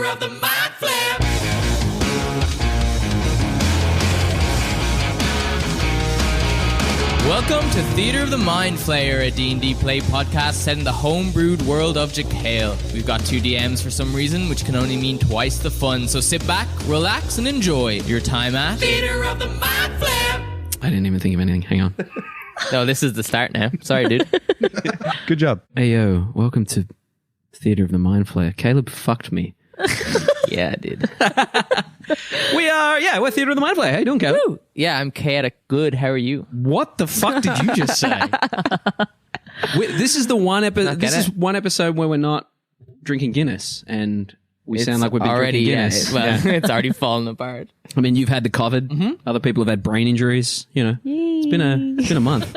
Theater of the Mind Flayer. Welcome to Theater of the Mind Flayer, a D&D play podcast set in the homebrewed world of Jekyll. We've got 2 DMs for some reason, which can only mean twice the fun. So sit back, relax, and enjoy your time at Theater of the Mind Flayer. I didn't even think of anything. Hang on. No, this is the start now. Sorry, dude. Good job. Hey, yo. Welcome to Theater of the Mind Flayer. Caleb fucked me. Yeah, I did. We're Theater of the Mind Flayer. How you doing, Caleb? Woo. Yeah, I'm chaotic. Good. How are you? What the fuck did you just say? This is the one episode. This is one episode where we're not drinking Guinness, and we sound like we've been drinking Guinness. It's already fallen apart. I mean, you've had the COVID. Mm-hmm. Other people have had brain injuries. You know, it's been a month.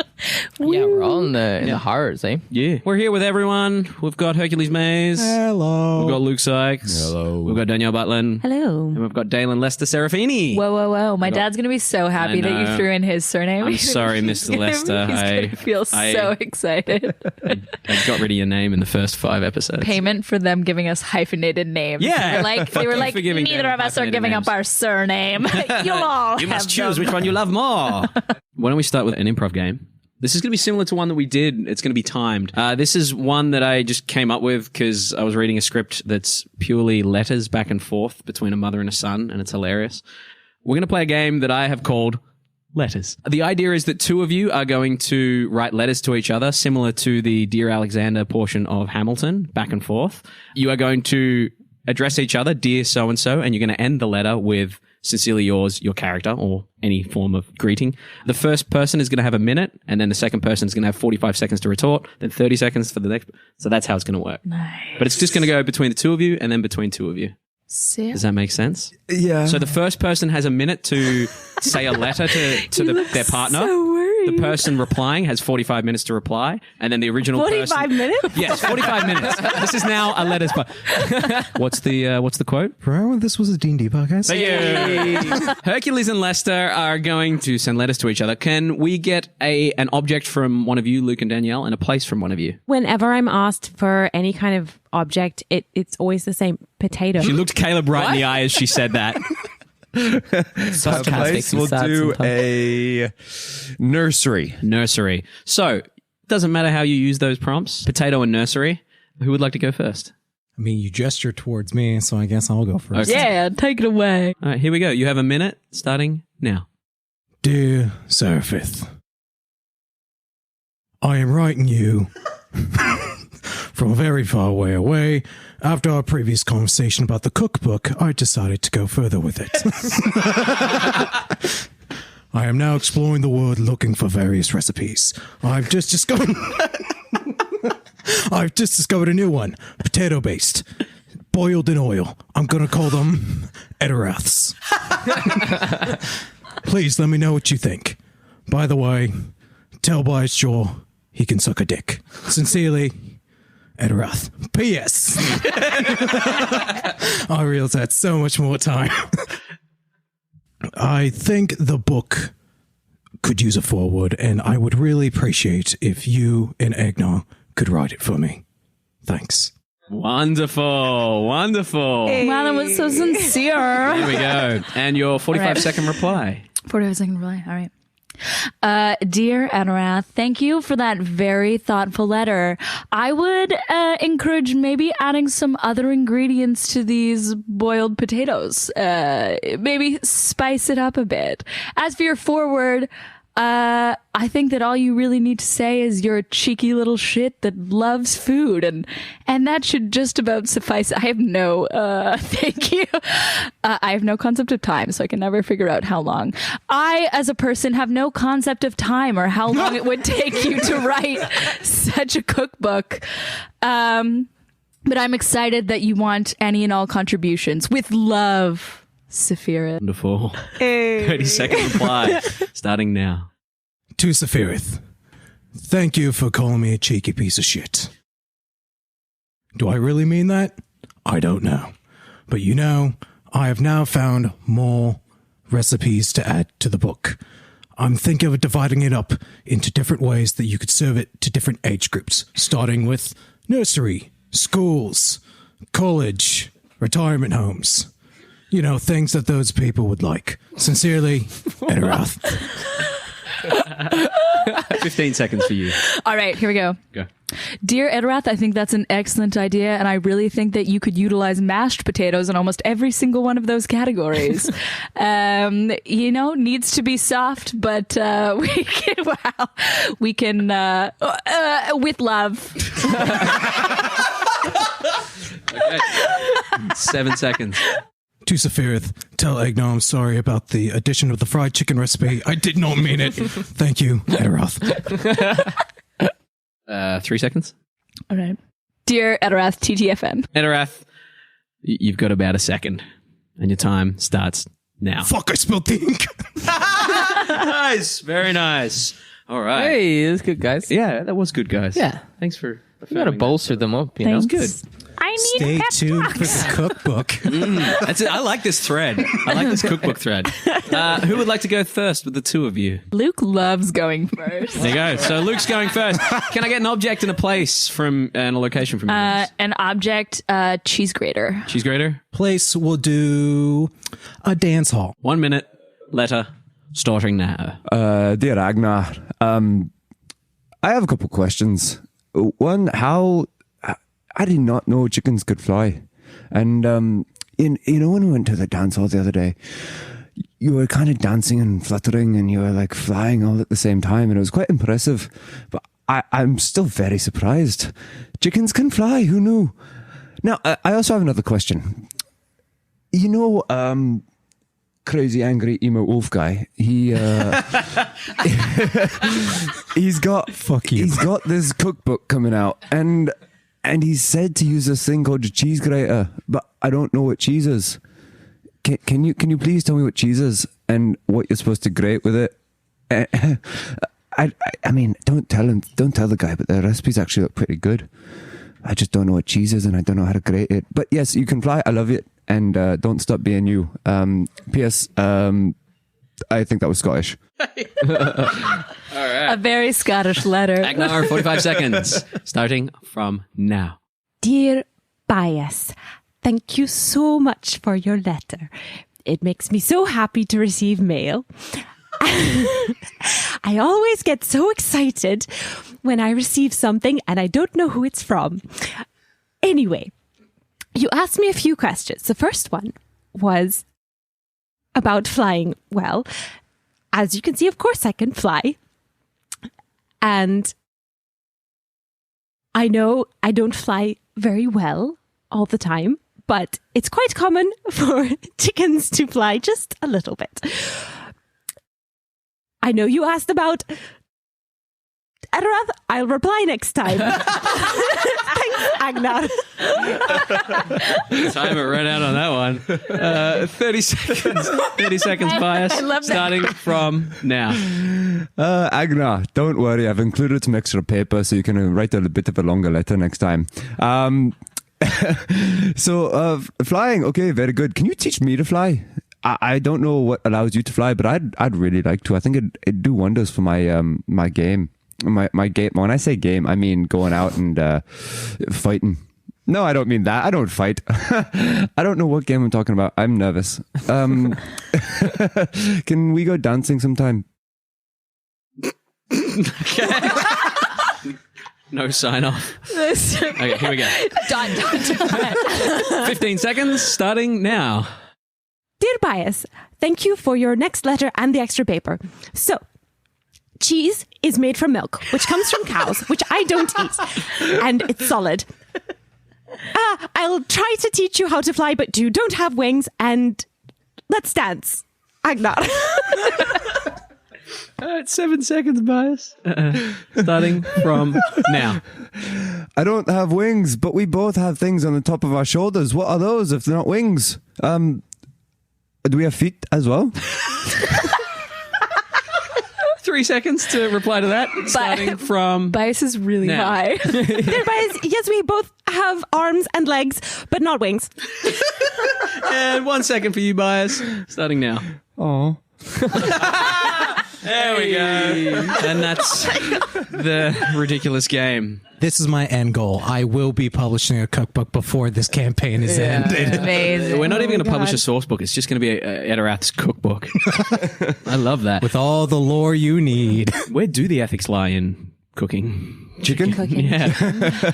Yeah, we're all in the horrors, eh? Yeah, we're here with everyone. We've got Hercules Mays. Hello. We've got Luke Sykes. Hello. We've got Danielle Butlin. Hello. And we've got Daelyn Lester-Serafini. Whoa. My dad's going to be so happy that you threw in his surname. I'm sorry, Mr. Lester. He's going to feel so excited. I got rid of your name in the first 5 episodes. Payment for them giving us hyphenated names. Yeah. They were like, for giving neither them of us are hyphenated giving names. up our surname. You'll all You have must choose them. which one you love more. Why don't we start with an improv game? This is going to be similar to one that we did. It's going to be timed. This is one that I just came up with because I was reading a script that's purely letters back and forth between a mother and a son, and it's hilarious. We're going to play a game that I have called Letters. The idea is that 2 of you are going to write letters to each other, similar to the Dear Alexander portion of Hamilton, back and forth. You are going to address each other, Dear so-and-so, and you're going to end the letter with sincerely yours, your character, or any form of greeting. The first person is going to have a minute, and then the second person is going to have 45 seconds to retort, then 30 seconds for the next. So that's how it's going to work. Nice. But it's just going to go between the 2 of you and then between 2 of you. Sick. Does that make sense? Yeah. So the first person has a minute to say a letter to their partner. So worried. The person replying has 45 minutes to reply, and then the original 45 minutes? Yes, 45 minutes. This is now a letters part. What's the quote? Remember when this was a D&D podcast? Hercules and Lester are going to send letters to each other. Can we get an object from one of you, Luke and Danielle, and a place from one of you? Whenever I'm asked for any kind of object, it's always the same: potato. She looked Caleb right in the eye as she said that. Place, we'll do a nursery. Nursery. So, it doesn't matter how you use those prompts. Potato and nursery. Who would like to go first? I mean, you gesture towards me, so I guess I'll go first. Okay. Yeah, take it away. All right, here we go. You have a minute starting now. Dear Safirith, I am writing you from a very far way away. After our previous conversation about the cookbook, I decided to go further with it. I am now exploring the world looking for various recipes. I've just discovered a new one, potato-based, boiled in oil. I'm going to call them Etteraths. Please let me know what you think. By the way, tell by his jaw he can suck a dick. Sincerely, Etterath. P.S. I realize that's so much more time. I think the book could use a foreword, and I would really appreciate if you and Agenar could write it for me. Thanks. Wonderful. Wow, that was so sincere. Here we go. And your 45-second reply. 45-second reply. All right. Dear Etterath, thank you for that very thoughtful letter. I would encourage maybe adding some other ingredients to these boiled potatoes. Maybe spice it up a bit. As for your foreword, I think that all you really need to say is you're a cheeky little shit that loves food, and that should just about suffice. I have no thank you. I have no concept of time, so I can never figure out how long. I, as a person, have no concept of time or how long it would take you to write such a cookbook. But I'm excited that you want any and all contributions. With love, Safirith. Wonderful. 30-second reply. Starting now. To Safirith, thank you for calling me a cheeky piece of shit. Do I really mean that? I don't know. But you know, I have now found more recipes to add to the book. I'm thinking of dividing it up into different ways that you could serve it to different age groups, starting with nursery, schools, college, retirement homes. You know, things that those people would like. Sincerely, Etterath. 15 seconds for you. All right, here we go. Go. Dear Etterath, I think that's an excellent idea, and I really think that you could utilize mashed potatoes in almost every single one of those categories. Needs to be soft, but we can with love. Okay. 7 seconds. To Safirith, tell Agenar I'm sorry about the addition of the fried chicken recipe. I did not mean it. Thank you, Etterath. 3 seconds. All right. Dear Etterath, TTFN. Etterath, you've got about a second, and your time starts now. Fuck, I spilled the ink. Nice. Very nice. All right. Hey, that's good, guys. Yeah, that was good, guys. Yeah. Thanks for You gotta bolster them up, you know? Thanks. Good. I need Stay pep tuned talks. for the cookbook. That's it. I like this thread. I like this cookbook thread. Who would like to go first with the two of you? Luke loves going first. There you go. So Luke's going first. Can I get an object and a place from and a location from you? An object, cheese grater. Cheese grater. Place will do a dance hall. 1 minute. Letter. Starting now. Dear Agenar, I have a couple questions. One, how I did not know chickens could fly, and when we went to the dance hall the other day, you were kind of dancing and fluttering, and you were like flying all at the same time, and it was quite impressive. But I'm still very surprised. Chickens can fly. Who knew? Now, I also have another question. You know, crazy angry emo wolf guy. He's got he's got this cookbook coming out, and he's said to use this thing called a cheese grater, but I don't know what cheese is. Can you please tell me what cheese is and what you're supposed to grate with it? I mean, don't tell the guy, but the recipes actually look pretty good. I just don't know what cheese is, and I don't know how to grate it. But yes, you can fly. I love it. And don't stop being you. P.S. I think that was Scottish. A very Scottish letter. Agenar, 45 seconds. Starting from now. Dear Bias, thank you so much for your letter. It makes me so happy to receive mail. I always get so excited when I receive something and I don't know who it's from. Anyway, you asked me a few questions. The first one was about flying. Well, as you can see, of course I can fly. And I know I don't fly very well all the time, but it's quite common for chickens to fly just a little bit. I know you asked about Etterath. I'll reply next time. Thanks, Agenar. Timer ran out on that one. 30 seconds. 30 seconds bias. I love that. Starting from now. Agenar, don't worry. I've included some extra paper so you can write a bit of a longer letter next time. So flying, okay, very good. Can you teach me to fly? I don't know what allows you to fly, but I'd really like to. I think it'd do wonders for my my game. My game. When I say game, I mean going out and fighting. No, I don't mean that. I don't fight. I don't know what game I'm talking about. I'm nervous. Can we go dancing sometime? Okay. No sign off. Okay, here we go. Done. 15 seconds. Starting now. Dear Bias, thank you for your next letter and the extra paper. So, cheese is made from milk, which comes from cows, which I don't eat, and it's solid. I'll try to teach you how to fly, but you don't have wings, and let's dance. Agenar. All right, 7 seconds, bias. Starting from now. I don't have wings, but we both have things on the top of our shoulders. What are those if they're not wings? Do we have feet as well? 3 seconds to reply to that. Starting from Bias is really now. high. Dear Bias, yes, we both have arms and legs, but not wings. And 1 second for you, bias. Starting now. Oh. There we go. And that's the ridiculous game. This is my end goal. I will be publishing a cookbook before this campaign is ended. Amazing. We're not even going to publish a source book. It's just going to be Etterath's cookbook. I love that. With all the lore you need. Where do the ethics lie in cooking? Chicken? Yeah.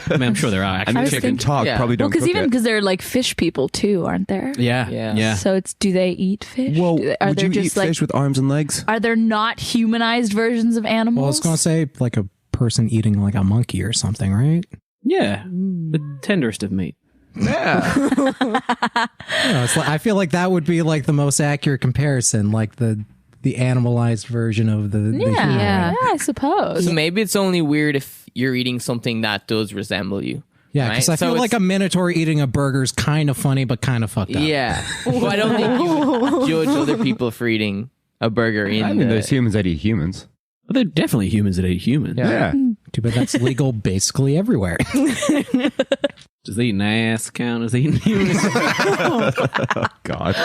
I mean, I'm sure there are. Actually. I mean, thinking- talk, yeah. probably Well, don't cook it. because they're like fish people too, aren't there? Yeah. Yeah. Yeah. So do they eat fish? Well, Are would there you just eat like fish with arms and legs? are there not humanized versions of animals? Well, I was going to say like a person eating like a monkey or something, right? Yeah. The tenderest of meat. Yeah. It's like, I feel like that would be like the most accurate comparison, like the animalized version of the human. yeah, I suppose. So maybe it's only weird if you're eating something that does resemble you. Yeah, because Right? I So feel like it's- a minotaur eating a burger is kind of funny, but kind of fucked up. Yeah. Well, I don't think you would judge other people for eating a burger in I mean, there's humans that eat humans. Well, they're definitely humans that eat humans. Yeah. Too bad that's legal basically everywhere. Does eating ass count as eating humans? God.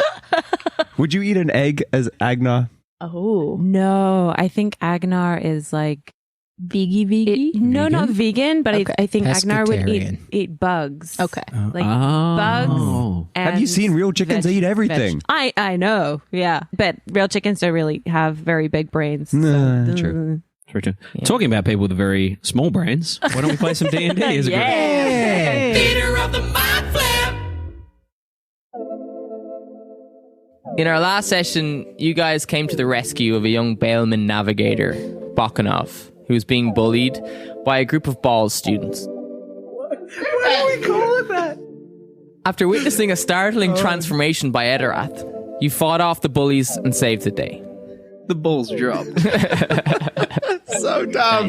Would you eat an egg as Agenar? Oh, No, I think Agenar is like vegan. no, not vegan, but Okay. I think Agenar would Pescatarian. eat bugs. Okay. Like Oh. bugs. Have you and seen real chickens? They eat everything. I know, yeah, but real chickens don't really have very big brains. Nah, true. True, true. Talking about people with very small brains, why don't we play some D&D as a group? Leader of the Mind Flip. In our last session, you guys came to the rescue of a young Bailman navigator, Bakanauv, who was being bullied by a group of Ball students. Why do we call it that? After witnessing a startling transformation by Etterath, you fought off the bullies and saved the day. The balls dropped. So dumb.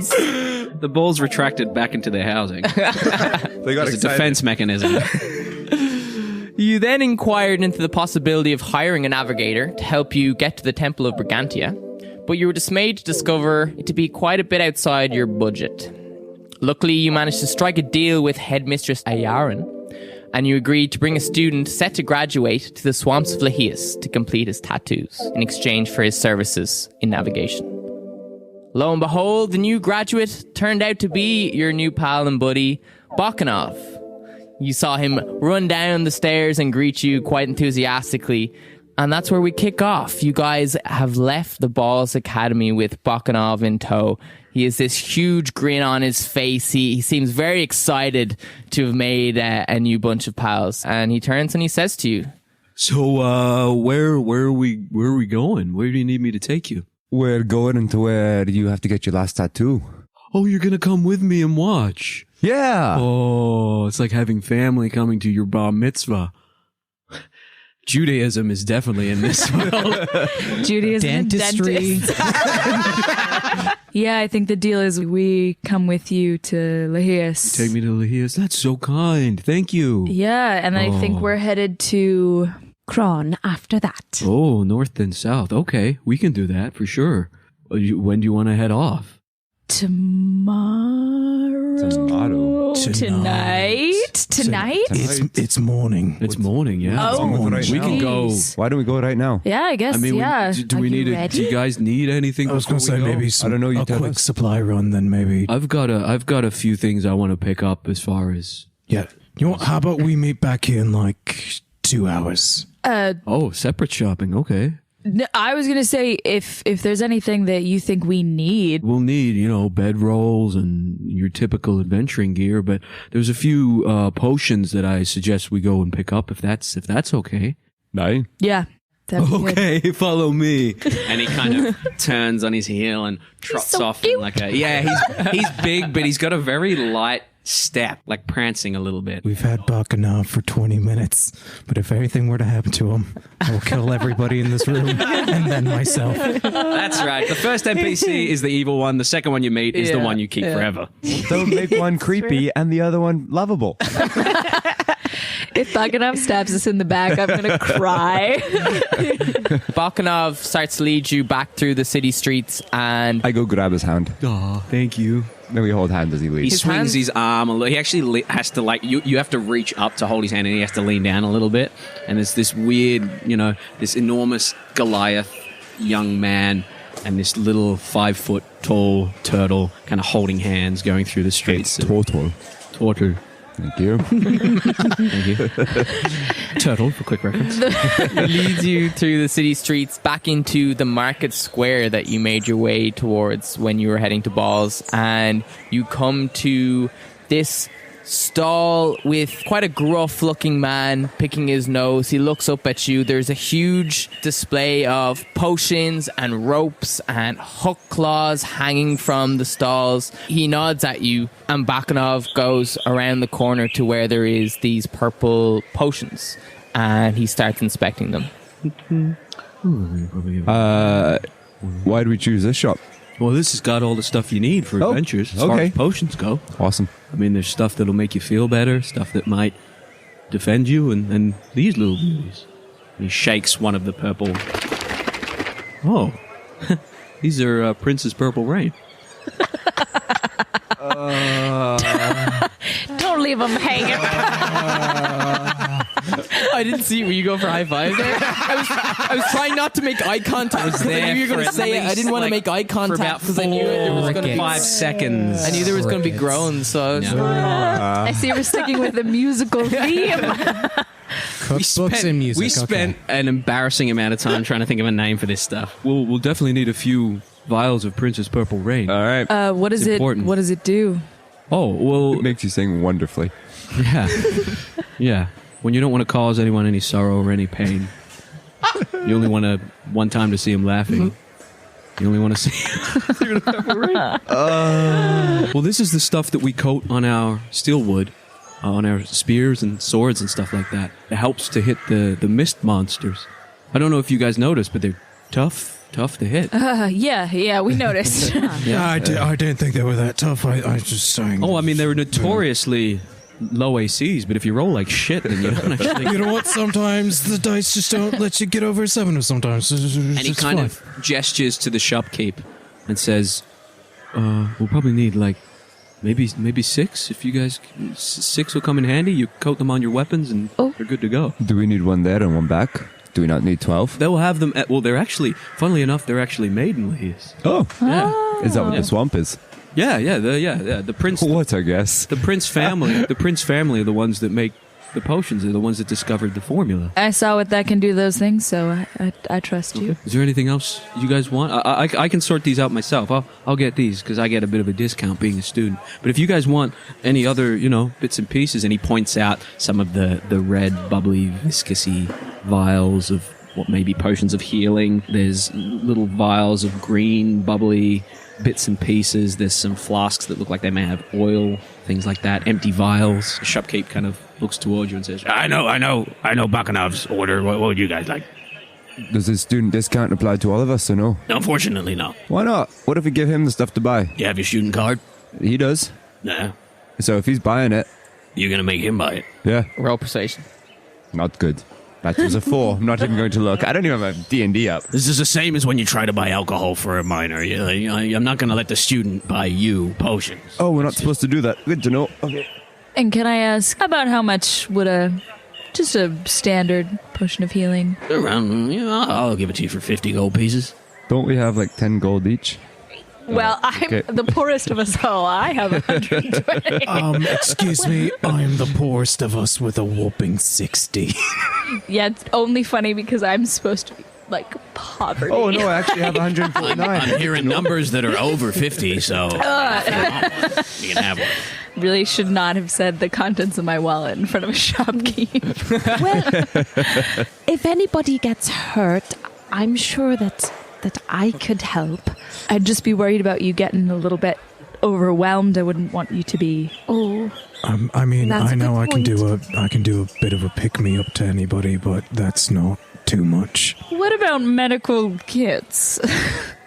The balls retracted back into their housing. They got It's a defense mechanism. You then inquired into the possibility of hiring a navigator to help you get to the Temple of Brigantia, but you were dismayed to discover it to be quite a bit outside your budget. Luckily, you managed to strike a deal with Headmistress Ayarin, and you agreed to bring a student set to graduate to the swamps of Lahias to complete his tattoos in exchange for his services in navigation. Lo and behold, the new graduate turned out to be your new pal and buddy, Bakanauv. You saw him run down the stairs and greet you quite enthusiastically. And that's where we kick off. You guys have left the Balls Academy with Bakanauv in tow. He has this huge grin on his face. He seems very excited to have made a new bunch of pals. And he turns and he says to you, So, where are we going? Where do you need me to take you? We're going into where you have to get your last tattoo. Oh, you're gonna come with me and watch. Yeah. Oh, it's like having family coming to your bar mitzvah. Judaism is definitely in this world. Judaism and Dentistry. dentist. Yeah, I think the deal is we come with you to Lahias. Take me to Lahias. That's so kind. Thank you. Yeah, and I think we're headed to. Cron after that. Oh, north and south. Okay, we can do that for sure. When do you want to head off? Tomorrow. Tonight. It's morning. It's morning, yeah. Oh, we can go. Why don't we go right now? Yeah, I guess. I mean, yeah. do Are we you need ready? do you guys need anything? I was going to say maybe I don't know, you a tell quick us. supply run, then maybe. I've got a few things I want to pick up as far as. Yeah. You know what? How about we meet back here in like 2 hours? Oh, separate shopping. Okay. I was gonna say if there's anything that you think we need. We'll need, bedrolls and your typical adventuring gear, but there's a few potions that I suggest we go and pick up if that's okay. No. Yeah. that'd be good. Okay, follow me. And he kind of turns on his heel and trots so off cute. in like a he's big, but he's got a very light step, like prancing a little bit. We've had Bakanauv for 20 minutes, but if anything were to happen to him, I will kill everybody in this room and then myself. That's right. The first NPC is the evil one. The second one you meet is the Yeah, one you keep forever. Don't make one creepy and the other one lovable. If Bakanov stabs us in the back, I'm gonna cry. Bakanauv starts to lead you back through the city streets, and I go grab his hand. Oh, thank you. Then we hold hands as he He leaves. swings hand- his arm a little. He actually has to you have to reach up to hold his hand, and he has to lean down a little bit. And there's this weird, this enormous Goliath young man, and this little 5-foot tall turtle kind of holding hands going through the streets. It's Turtle. Turtle. Thank you. Thank you. Turtle, for quick reference. Leads you through the city streets back into the market square that you made your way towards when you were heading to balls, and you come to this stall with quite a gruff looking man picking his nose. He looks up at you. There's a huge display of potions and ropes and hook claws hanging from the stalls. He nods at you, and Bakanauv goes around the corner to where there is these purple potions, and he starts inspecting them. Why did we choose this shop? Well, this has got all the stuff you need for adventures as far as potions go. Awesome. I mean, there's stuff that'll make you feel better, stuff that might defend you, and these little beauties. And he shakes one of the purple... Oh. These are Prince's Purple Rain. Don't leave them hanging. I didn't see. Were you going for high five there? I was trying not to make eye contact. I knew you were going to say it. I didn't want to make eye contact because I knew there was going to be 5 seconds. I knew there was going to be groans. So I was I see we're sticking with the musical theme. Cookbooks and music. We spent an embarrassing amount of time trying to think of a name for this stuff. We'll definitely need a few vials of Prince's Purple Rain. All right. What is it? important. What does it do? Oh, well, It makes you sing wonderfully. yeah. Yeah. When you don't want to cause anyone any sorrow or any pain, you only want one time to see him laughing. You only want to see well, this is the stuff that we coat on our steel wood, on our spears and swords and stuff like that. It helps to hit the mist monsters. I don't know if you guys noticed, but they're tough to hit. Yeah, we noticed. I didn't think they were that tough. I was just saying. Oh, I mean, they were notoriously low ACs, but if you roll like shit, then you don't actually... You know what? Sometimes the dice just don't let you get over a 7 or sometimes. And he kind of gestures to the shopkeep and says, we'll probably need like maybe 6. If you guys... 6 will come in handy. You coat them on your weapons and they're good to go. Do we need one there and one back? Do we not need 12? They'll have them well, they're actually, funnily enough, they're actually made in Leas. Oh. Yeah. Is that what the swamp is? Yeah, the prince... What, I guess? The Prince family are the ones that make the potions. They're the ones that discovered the formula. I saw what that can do those things, so I trust you. Is there anything else you guys want? I can sort these out myself. I'll get these because I get a bit of a discount being a student. But if you guys want any other, bits and pieces, and he points out some of the red, bubbly, viscousy vials of what may be potions of healing. There's little vials of green, bubbly bits and pieces. There's some flasks that look like they may have oil, things like that. Empty vials. The shopkeep kind of looks towards you and says, I know Bakanov's order. What would you guys like? Does the student discount apply to all of us or no? Unfortunately, no. Why not? What if we give him the stuff to buy? You have your student card? He does. Nah. So if he's buying it, You're going to make him buy it. yeah, roll persuasion. not good. That was a 4. I'm not even going to look. I don't even have a D&D up. This is the same as when you try to buy alcohol for a minor. I'm not going to let the student buy you potions. Oh, we're not supposed to do that. Good to know. Okay. And can I ask about how much would just a standard potion of healing? Around, I'll give it to you for 50 gold pieces. Don't we have like 10 gold each? Well, I'm okay. the poorest of us all. I have 120. Excuse me, I'm the poorest of us with a whopping 60. Yeah, it's only funny because I'm supposed to be like poverty. Oh, no, I actually have 149. I'm hearing numbers that are over 50, so you can have one. Really should not have said the contents of my wallet in front of a shopkeep. Well, if anybody gets hurt, I'm sure that I could help. I'd just be worried about you getting a little bit overwhelmed. I wouldn't want you to be. Oh, I mean, That's I a know good I can do a bit of a pick me up to anybody, but that's not too much. What about medical kits?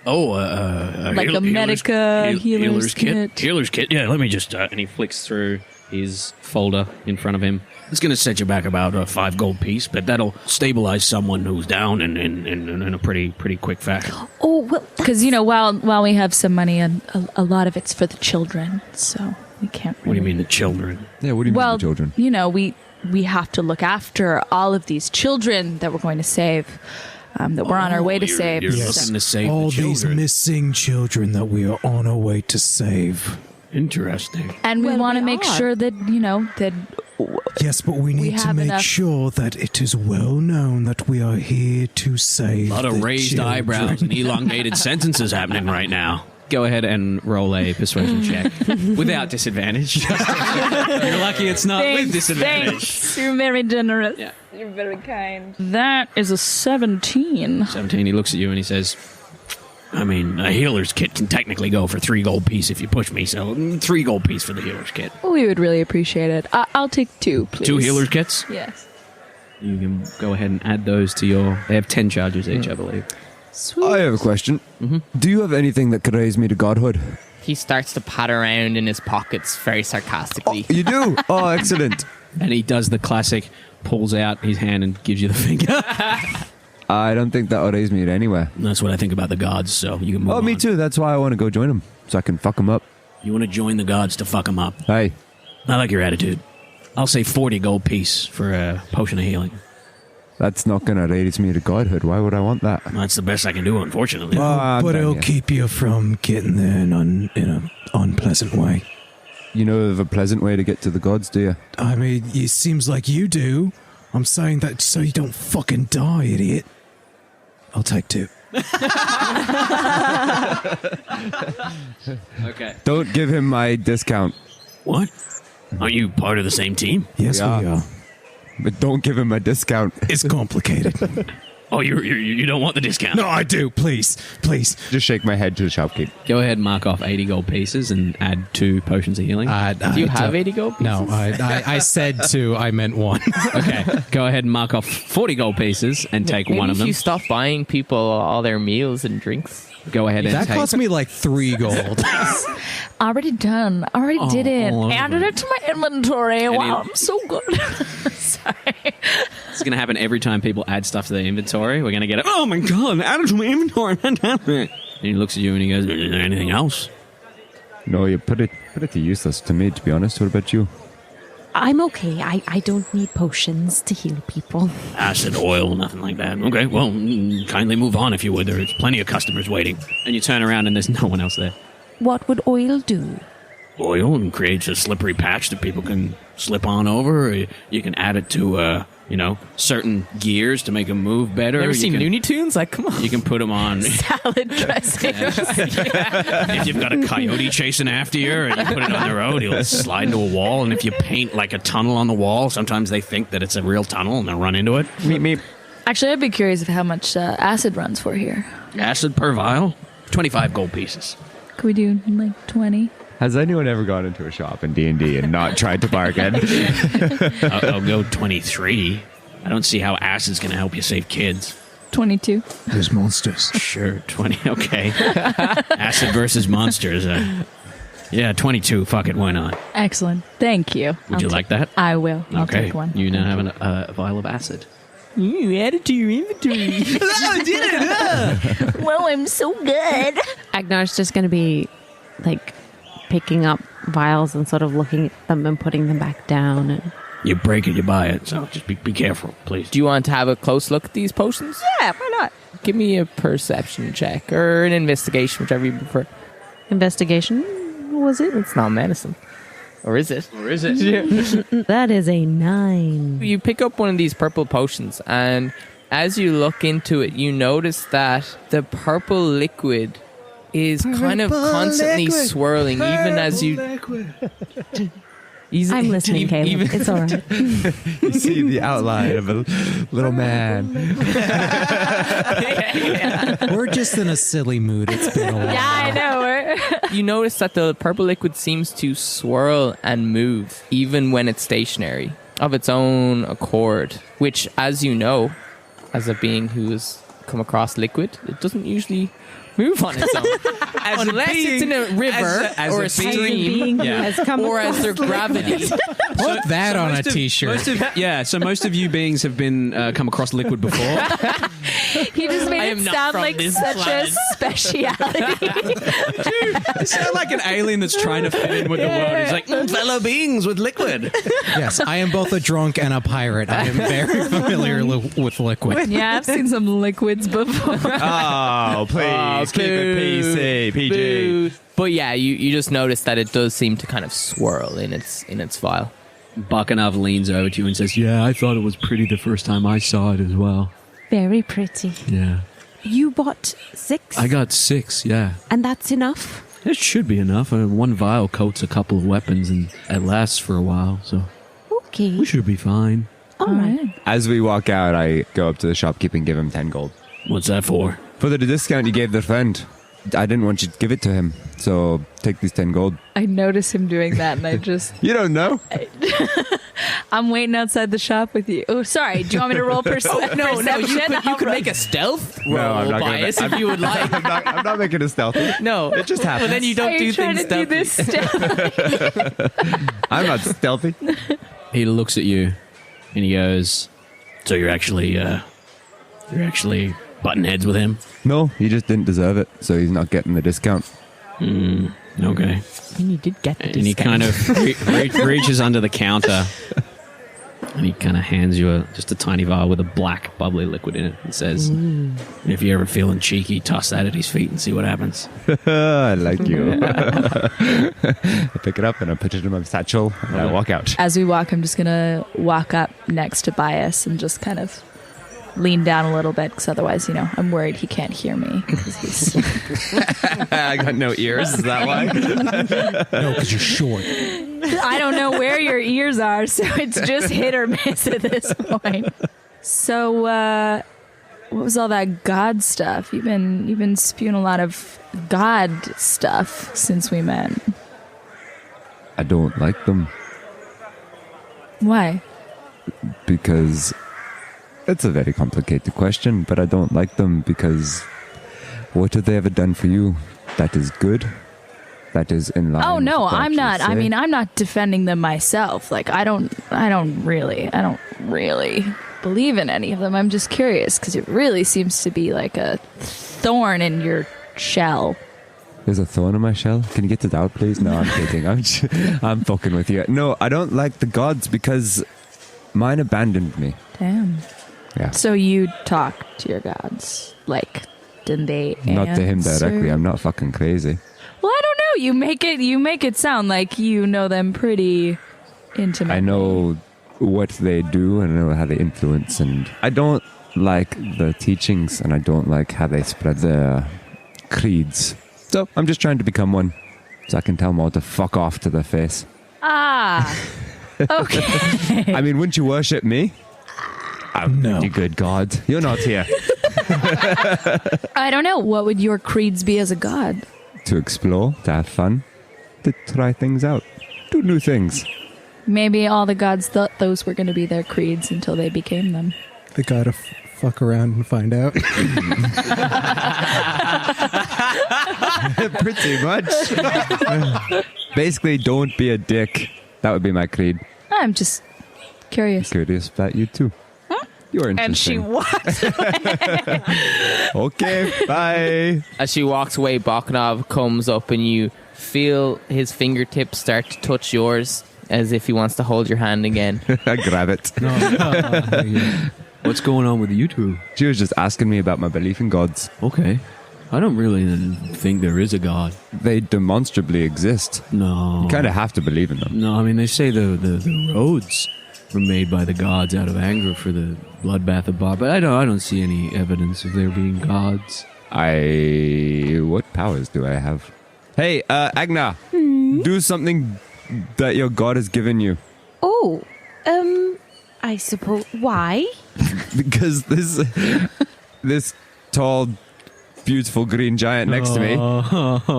Oh, Like a Medica healer's kit. Healer's kit. Yeah, let me just. And he flicks through his folder in front of him. It's going to set you back about 5 gold piece, but that'll stabilize someone who's down in a pretty quick fashion. oh well. Because while we have some money, a lot of it's for the children, so we can't. Really. What do you mean the children? Yeah, what do you Well, mean, the children? we have to look after all of these children that we're going to save. that we're on our way to you're- save. you're Yes. looking to save All the these children. missing children that we are on our way to save. Interesting. And we Well, want to we make are. sure that, that Yes, but we need to have make enough- sure that it is well known that we are here to save A lot of the raised children. eyebrows and elongated sentences happening right now. Go ahead and roll a persuasion check without disadvantage. You're lucky it's not with disadvantage. Thanks. You're very generous. Yeah. You're very kind. That is a 17. 17, he looks at you and he says, I mean, a healer's kit can technically go for 3 gold piece if you push me, so 3 gold piece for the healer's kit. We would really appreciate it. I'll take 2, please. 2 healer's kits? Yes. You can go ahead and add those to your... They have 10 charges each, I believe. Sweet. I have a question. Do you have anything that could raise me to godhood? He starts to pat around in his pockets very sarcastically. You do? Oh, excellent. And he does the classic, pulls out his hand and gives you the finger. I don't think that would raise me anywhere. That's what I think about the gods, so you can move Oh, me on. too. That's why I want to go join them, so I can fuck them up. You want to join the gods to fuck them up. Hey, I like your attitude. I'll say 40 gold piece for a potion of healing. that's not going to raise me to godhood. Why would I want that? That's the best I can do, unfortunately. I'm But done it'll here. keep you from getting there in an unpleasant way. You know of a pleasant way to get to the gods, do you? I mean, it seems like you do. I'm saying that so you don't fucking die, idiot. I'll take 2. Okay. Don't give him my discount, What? Aren't you part of the same team? Yes, we Yeah. are. but don't give him my discount. It's complicated. Oh, you don't want the discount? No, I do. Please. Just shake my head to the shopkeep. Go ahead and mark off 80 gold pieces and add 2 potions of healing. Do you have 80 gold pieces? No, I said 2. I meant 1. Okay. Go ahead and mark off 40 gold pieces and take Maybe one of if them. you stop buying people all their meals and drinks. Go ahead and That take... cost me like 3 gold. Already done. Already did it. oh, Added it to my inventory. Wow, you- I'm so good. Sorry. It's going to happen every time people add stuff to their inventory. We're going to get it. Oh my god, add it to my inventory. Fantastic. And he looks at you and he goes, is there anything else? No, you put it to useless to me, to be honest. What about you? I'm okay. I don't need potions to heal people. Acid, oil, nothing like that. Okay, well, kindly move on if you would. There's plenty of customers waiting. And you turn around and there's no one else there. What would oil do? Oil and creates a slippery patch that people can slip on over. Or you can add it to, certain gears to make them move better. Never You seen can- Looney Tunes? Like, come on. You can put them on. Salad dressing. If you've got a coyote chasing after you and you put it on the road, he'll slide into a wall. And if you paint like a tunnel on the wall, sometimes they think that it's a real tunnel and they'll run into it. Actually, I'd be curious of how much acid runs for here. Acid per vial, 25 gold pieces. Could we do like 20? Has anyone ever gone into a shop in D&D and not tried to bargain? I'll go 23. I don't see how acid's going to help you save kids. 22. There's monsters. Sure, 20. Okay. Acid versus monsters. Yeah, 22. Fuck it. Why not? Excellent. Thank you. Would you like that? I will. I'll Okay. take one. You now have a vial of acid. You add it to your inventory. Well, I'm so good. Agnar's just going to be like picking up vials and sort of looking at them and putting them back down. And You break it, you buy it. So just be careful, please. Do you want to have a close look at these potions? yeah, why not? Give me a perception check or an investigation, whichever you prefer. Investigation, was it? It's not medicine. Or is it? Or is it? That is a 9. You pick up one of these purple potions, and as you look into it, you notice that the purple liquid is kind of constantly swirling, even as you... I'm listening, Caleb. It's all right. You see the outline of a little man. We're just in a silly mood. It's been a while. Yeah, I know. You notice that the purple liquid seems to swirl and move, even when it's stationary, of its own accord, which, as you know, as a being who has come across liquid, it doesn't usually move on its own. Unless it's in a river as or a a being- stream, who has come or as across their gravity. Put that on a t-shirt. So most of you beings have been come across liquid before. He just I made am it not sound from like this such planet. a speciality. You sound like an alien that's trying to fit in with the world. He's like, fellow beings with liquid. Yes, I am both a drunk and a pirate. I am very familiar with liquid. Yeah, I've seen some liquids before. Oh, please keep it PC, PG. Boo. But yeah, you just notice that it does seem to kind of swirl in its vial. Bakanauv leans over to you and says, yeah, I thought it was pretty the first time I saw it as well. Very pretty. Yeah. You bought 6? I got 6, yeah. And that's enough? It should be enough. One vial coats a couple of weapons and it lasts for a while, so Okay. we should be fine. All right. As we walk out, I go up to the shopkeeper and give him 10 gold. What's that for? For the discount you gave their friend. I didn't want you to give it to him, so take these 10 gold. I notice him doing that, and I just... You don't know. I'm waiting outside the shop with you. Oh, sorry. Do you want me to roll perception? No, you could make a stealth roll, I'm not gonna Bias, if you would like. I'm not making it stealthy. No, It just happens. Well, then you Are don't you do trying things to do stealthy. this stuff? I'm not stealthy. He looks at you and he goes, so you're actually butting heads with him? No, he just didn't deserve it, so he's not getting the discount. Okay. And you did get the And he kind of reaches under the counter and he kind of hands you just a tiny vial with a black bubbly liquid in it and says, if you're ever feeling cheeky, toss that at his feet and see what happens. I like you. I pick it up and I put it in my satchel and I walk out. As we walk, I'm just going to walk up next to Bias and just kind of lean down a little bit, because otherwise, I'm worried he can't hear me. 'Cause he's... I got no ears, is that why? No, because you're short. I don't know where your ears are, so it's just hit or miss at this point. So, what was all that God stuff? You've been spewing a lot of God stuff since we met. I don't like them Why? because it's a very complicated question, but I don't like them because what have they ever done for you that is good? That is in line. Oh no, with what I'm you not. I say? mean, I'm not defending them myself. Like, I don't really believe in any of them. I'm just curious because it really seems to be like a thorn in your shell. There's a thorn in my shell. Can you get it out, please? No, I'm kidding. I'm fucking with you. No, I don't like the gods because mine abandoned me. Damn. Yeah. So you talk to your gods, like, didn't they? Not to him answer? directly. I'm not fucking crazy. Well, I don't know. You make it sound like you know them pretty intimately. I know what they do and I know how they influence, and I don't like the teachings and I don't like how they spread their creeds. So I'm just trying to become one so I can tell them all to fuck off to their face. Ah. Okay. I mean, wouldn't you worship me? No. You good God. You're not here I don't know. What would your creeds be as a god? to explore, to have fun, to try things out, do new things. Maybe all the gods thought those were going to be their creeds until they became them. They gotta fuck around and find out. Pretty much. Basically, don't be a dick. That would be my creed. I'm just curious. Curious about you too. You're And she interesting. walks. Okay, bye. As she walks away, Bakanauv comes up and you feel his fingertips start to touch yours as if he wants to hold your hand again. I grab it. What's going on with you two? She was just asking me about my belief in gods. Okay. I don't really think there is a god. They demonstrably exist. No. You kind of have to believe in them. No, I mean, they say the roads were made by the gods out of anger for the bloodbath of Bob, but I don't see any evidence of there being gods. What powers do I have? Hey, Agenar, do something that your god has given you. Oh, I suppose. Why? Because this tall, beautiful green giant next to me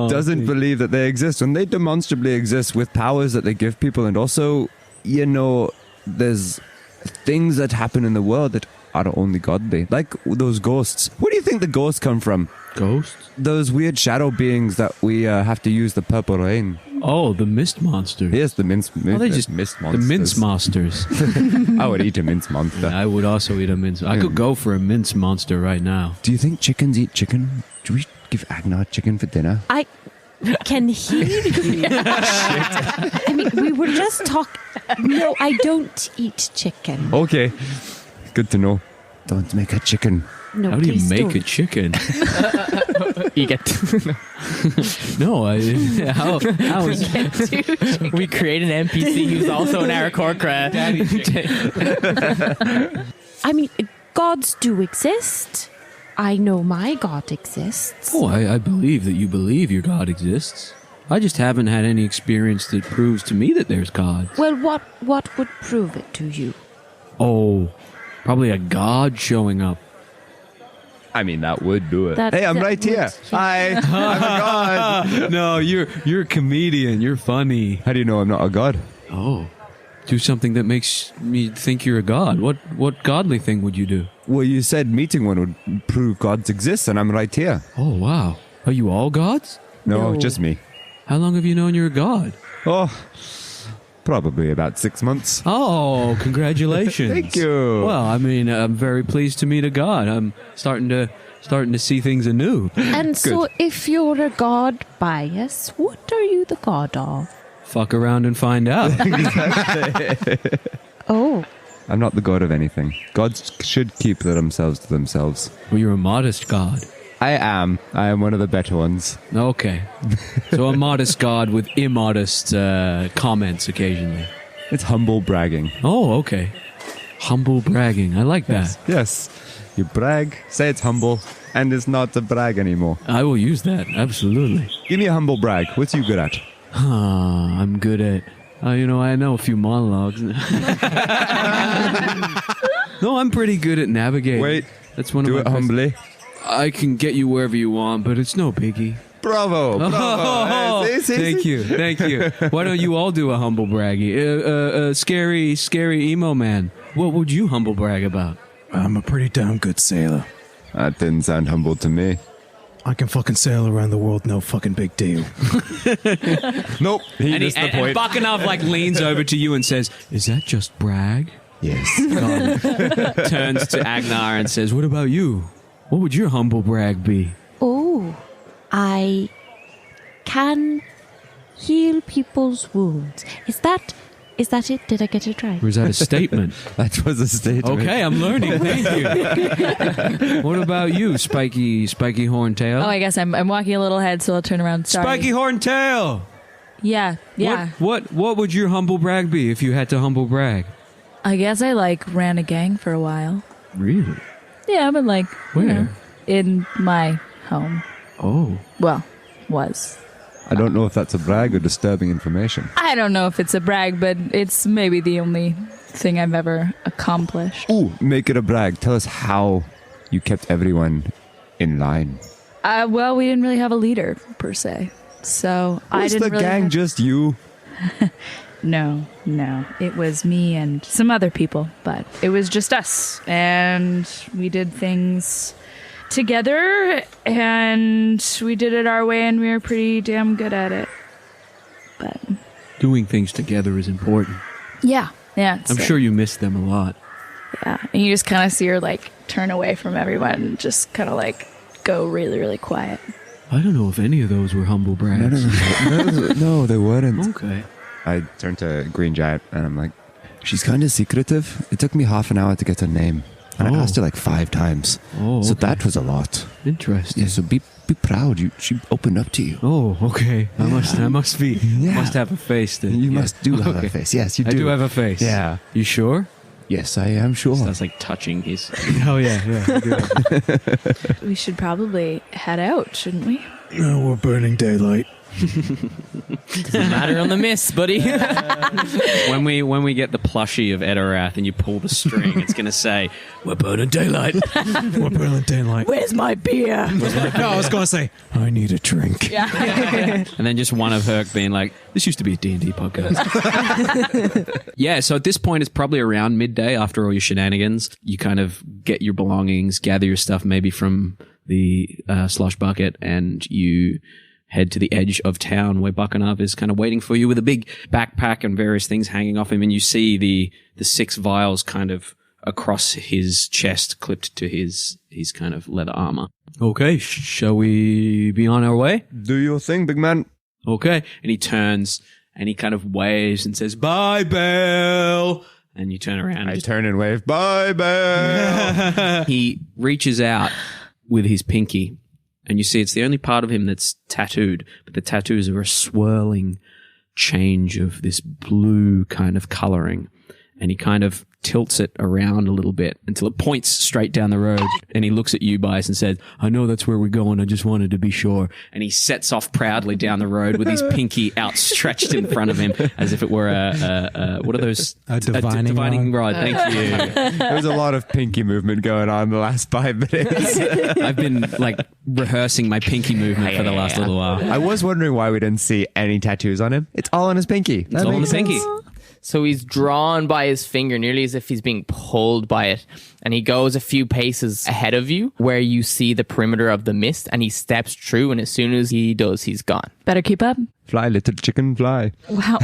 doesn't believe that they exist, when they demonstrably exist with powers that they give people. And also, there's things that happen in the world that are only godly, like those ghosts. Where do you think the ghosts come from? Ghosts? Those weird shadow beings that we have to use the purple rain Oh, the mist monster. Yes, the mist Oh, they just mist the monsters. mince monsters. I would eat a mince monster. I would also eat a mince. I could go for a mince monster right now. Do you think chickens eat chicken? Do we give Agenar chicken for dinner? I can hear you. I mean, we were just talking. No, I don't eat chicken. Okay. Good to know. Don't make a chicken. No, How do you please make don't. a chicken? You get No, how is we create an NPC who's also an Aarakocra. I mean, gods do exist. I know my god exists. Oh, I believe that you believe your God exists. I just haven't had any experience that proves to me that there's God. Well, what would prove it to you? Oh, probably a God showing up. I mean, that would do it. That- Hey, I'm that right here. would- Hi, I'm a god. No, you're a comedian. You're funny. How do you know I'm not a god? Oh, do something that makes me think you're a god. What godly thing would you do? Well, you said meeting one would prove gods exist, and I'm right here. Oh, wow. Are you all gods? No, No. just me. How long have you known you're a god? Oh, probably about 6 months. Oh, congratulations. Thank you. Well, I mean, I'm very pleased to meet a god. I'm starting to see things anew. And so, if you're a god bias, what are you the god of? Fuck around and find out. Oh, I'm not the god of anything. Gods should keep themselves to themselves. Well, you're a modest god. I am. I am one of the better ones. Okay. So a modest god with immodest comments occasionally. It's humble bragging. Oh, okay. Humble bragging. I like that. Yes. You brag, say it's humble, and it's not a brag anymore. I will use that. Absolutely. Give me a humble brag. What's you good at? I'm good at... I know a few monologues. No, I'm pretty good at navigating. Wait. That's one Do of it my best- humbly. I can get you wherever you want, but it's no biggie. Bravo. Bravo. Oh, See? thank you. Why don't you all do a humble braggy? Scary emo man. What would you humble brag about? I'm a pretty damn good sailor. That didn't sound humble to me. I can fucking sail around the world, no fucking big deal. Nope. He And, missed the and point. Bakanauv leans over to you and says, "Is that just brag?" Yes. Turns to Agenar and says, "What about you? What would your humble brag be?" oh, I can heal people's wounds. Is that it? Did I get it right? Or is that a statement? That was a statement. Okay, I'm learning. Thank you. What about you, Spiky Horntail? Oh, I guess I'm walking a little ahead, so I'll turn around. Sorry. Spiky Horntail. Yeah. What would your humble brag be if you had to humble brag? I guess I ran a gang for a while. Really? Yeah, but Where? In my home. Oh. Well, was. I don't know if that's a brag or disturbing information. I don't know if it's a brag, but it's maybe the only thing I've ever accomplished. Ooh, make it a brag. Tell us how you kept everyone in line. Well, we didn't really have a leader per se, so I Was didn't the really. gang have- just you? No, it was me and some other people, but it was just us, and we did things together, and we did it our way, and we were pretty damn good at it. But Doing things together is important. yeah. I'm sure you miss them a lot. Yeah, and you just kind of see her turn away from everyone and just kind of go really, really quiet. I don't know if any of those were humble brags. No, they weren't. Okay. I turned to Green Giant and I'm like, she's kind of secretive. It took me half an hour to get her name. And I Oh. asked her 5 times. Oh, So okay. that was a lot. Interesting. Yeah, so be proud. She opened up to you. Oh, okay. I must have a face then. You Yeah. must do have Okay. a face. Yes, you I do. do have a face. Yeah. You sure? Yes, I am sure. That's like touching his. Oh yeah. We should probably head out, shouldn't we? No, we're burning daylight. Doesn't matter on the miss, buddy. when we get the plushie of Etterath and you pull the string, it's gonna say, "We're burning daylight." We're burning daylight. Where's my beer? No, I was going to say, I need a drink. And then just one of Herc being like, "This used to be a D&D podcast." Yeah, so at this point, it's probably around midday after all your shenanigans. You kind of get your belongings, gather your stuff maybe from the slush bucket, and you head to the edge of town where Bakanauv is kind of waiting for you with a big backpack and various things hanging off him. And you see the 6 vials kind of across his chest, clipped to his kind of leather armor. Okay, shall we be on our way? Do your thing, big man. Okay. And he turns and he kind of waves and says, "Bye, Belle." And you turn around. I turn and wave, "Bye, Belle." He reaches out with his pinky, and you see it's the only part of him that's tattooed, but the tattoos are a swirling change of this blue kind of coloring. And he kind of tilts it around a little bit until it points straight down the road. And he looks at you, Bias, and says, "I know that's where we're going. I just wanted to be sure." And he sets off proudly down the road with his pinky outstretched in front of him as if it were what are those? A divining rod. Thank you. There's a lot of pinky movement going on the last 5 minutes. I've been rehearsing my pinky movement for the last little while. I was wondering why we didn't see any tattoos on him. It's all on his pinky. It's all on the pinky. So he's drawn by his finger, nearly as if he's being pulled by it. And he goes a few paces ahead of you where you see the perimeter of the mist, and he steps through, and as soon as he does, he's gone. Better keep up. Fly, little chicken, fly. Wow.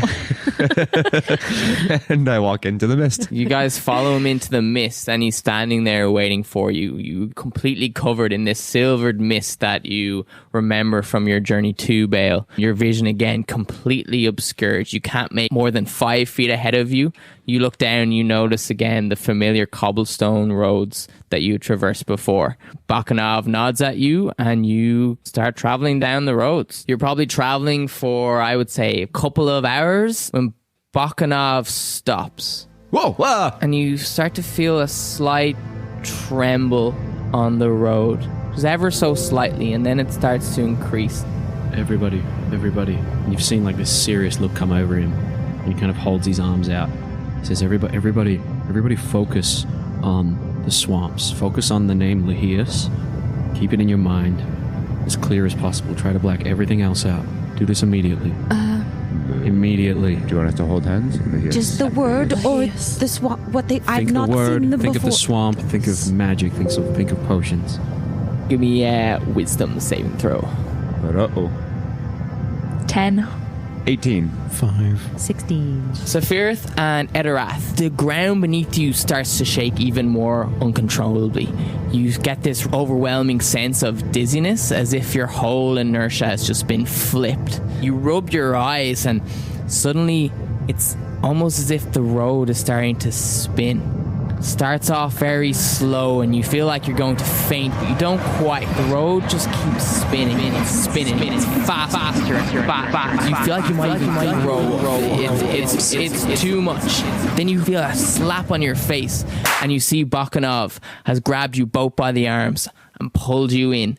And I walk into the mist. You guys follow him into the mist, and he's standing there waiting for you. You completely covered in this silvered mist that you remember from your journey to Bale. Your vision again completely obscured. You can't make more than 5 feet ahead of you. You look down, you notice again the familiar cobblestone roads that you traversed before. Bakanauv nods at you, and you start traveling down the roads. You're probably traveling for, I would say, a couple of hours when Bakanauv stops. Whoa! Whoa. And you start to feel a slight tremble on the road. Just ever so slightly, and then it starts to increase. Everybody. And you've seen this serious look come over him. And he kind of holds his arms out. He says, everybody focus on the swamps. Focus on the name Lahias. Keep it in your mind as clear as possible. Try to black everything else out. Do this immediately. Immediately. Do you want us to hold hands? Just the word or the swamp? I've not seen them before. Think of the swamp. Think of magic. Think of potions. Give me a wisdom saving throw. Uh-oh. 10. 18. 5. 16. Safirith and Etterath, the ground beneath you starts to shake even more uncontrollably. You get this overwhelming sense of dizziness, as if your whole inertia has just been flipped. You rub your eyes, and suddenly it's almost as if the road is starting to spin. Starts off very slow, and you feel like you're going to faint, but you don't quite. The road just keeps spinning. It's faster. You feel like you might roll. It's too much. Then you feel a slap on your face, and you see Bakanauv has grabbed you both by the arms and pulled you in.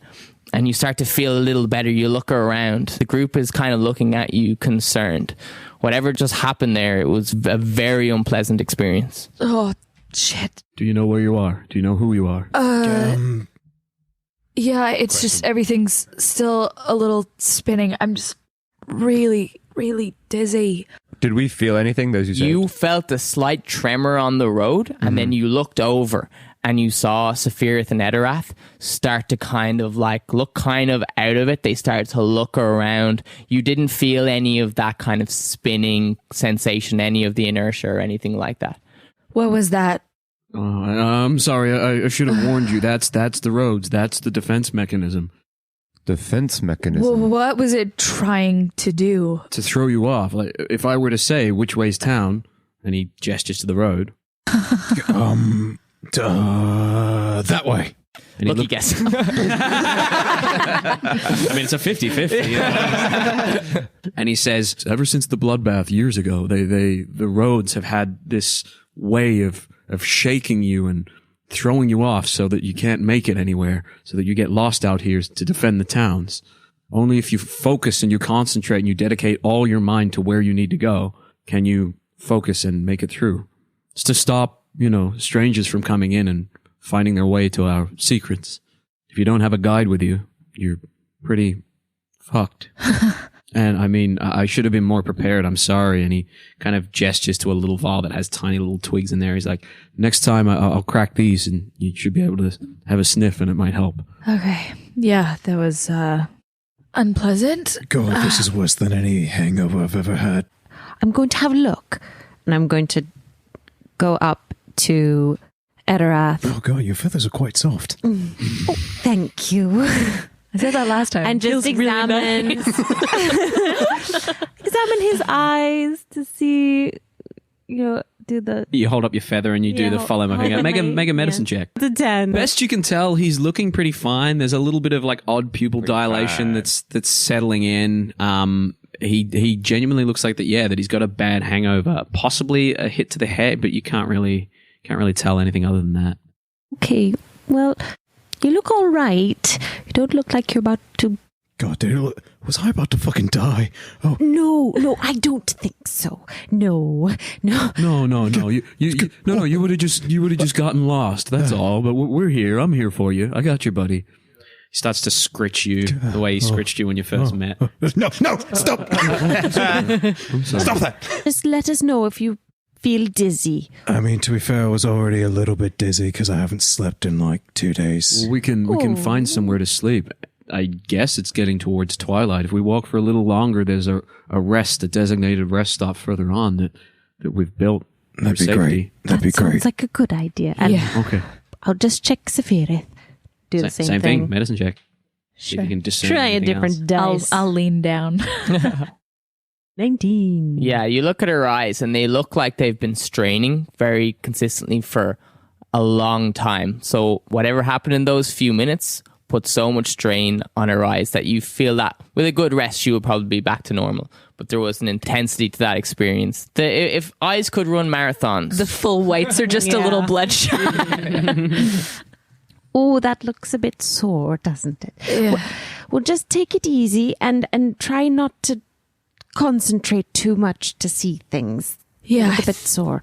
And you start to feel a little better. You look around. The group is kind of looking at you concerned. Whatever just happened there, it was a very unpleasant experience. Oh, shit. Do you know where you are? Do you know who you are? Yeah, it's just everything's still a little spinning. I'm just really, really dizzy. Did we feel anything, those you said? You felt a slight tremor on the road, and then you looked over and you saw Safirith and Etterath start to kind of look kind of out of it. They started to look around. You didn't feel any of that kind of spinning sensation, any of the inertia or anything like that. What was that? I'm sorry. I should have warned you. That's the roads. That's the defense mechanism. Defense mechanism? Well, what was it trying to do? To throw you off. If I were to say, which way's town, and he gestures to the road. That way. And lucky guess. I mean, it's a 50-50. You know? And he says, ever since the bloodbath years ago, the roads have had this way of shaking you and throwing you off so that you can't make it anywhere, so that you get lost out here to defend the towns. Only if you focus and you concentrate and you dedicate all your mind to where you need to go, can you focus and make it through. It's to stop, strangers from coming in and finding their way to our secrets. If you don't have a guide with you, you're pretty fucked. And I mean, I should have been more prepared. I'm sorry. And he kind of gestures to a little vial that has tiny little twigs in there. He's like, next time I'll crack these and you should be able to have a sniff and it might help. Okay. Yeah, that was unpleasant. God, this is worse than any hangover I've ever had. I'm going to have a look, and I'm going to go up to Etterath. Oh God, your feathers are quite soft. Oh, thank you. I said that last time. And just Feels really examine nice. examine his eyes to see, do the You hold up your feather and you do the follow my finger. Make a medicine check. the 10. Best you can tell, he's looking pretty fine. There's a little bit of like odd pupil dilation that's settling in. He genuinely looks like that he's got a bad hangover, possibly a hit to the head, but you can't really tell anything other than that. Okay, well, you look all right. You don't look like you're about to... God, dude, was I about to fucking die? Oh, No, I don't think so. No. No. You would have just gotten lost. That's all. But we're here. I'm here for you. I got you, buddy. He starts to scritch you the way he scritched you when you first met. no, stop! I'm sorry. Stop that! Just let us know if you feel dizzy. I mean, to be fair, I was already a little bit dizzy because I haven't slept in like 2 days. We can find somewhere to sleep. I guess it's getting towards twilight. If we walk for a little longer, there's a designated rest stop further on that we've built. That'd be great. That'd be great. Sounds like a good idea. And Okay. I'll just check Safirith. Do the same thing. Medicine check. See Sure. if you can discern Try a anything different else. dice. I'll lean down. 19. Yeah, you look at her eyes and they look like they've been straining very consistently for a long time. So whatever happened in those few minutes put so much strain on her eyes that you feel that with a good rest she would probably be back to normal. But there was an intensity to that experience. If eyes could run marathons. The full whites are just a little bloodshot. Oh, that looks a bit sore, doesn't it? Well, just take it easy and try not to concentrate too much to see things. Yeah, Look a bit sore.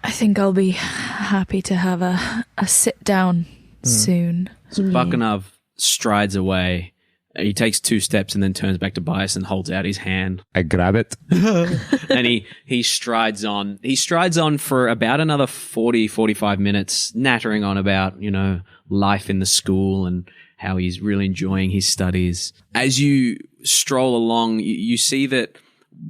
I think I'll be happy to have a sit down soon. So Bakanauv strides away. He takes 2 steps and then turns back to Bias and holds out his hand. I grab it. And he strides on. He strides on for about another 45 minutes, nattering on about, life in the school and how he's really enjoying his studies. As you stroll along, you see that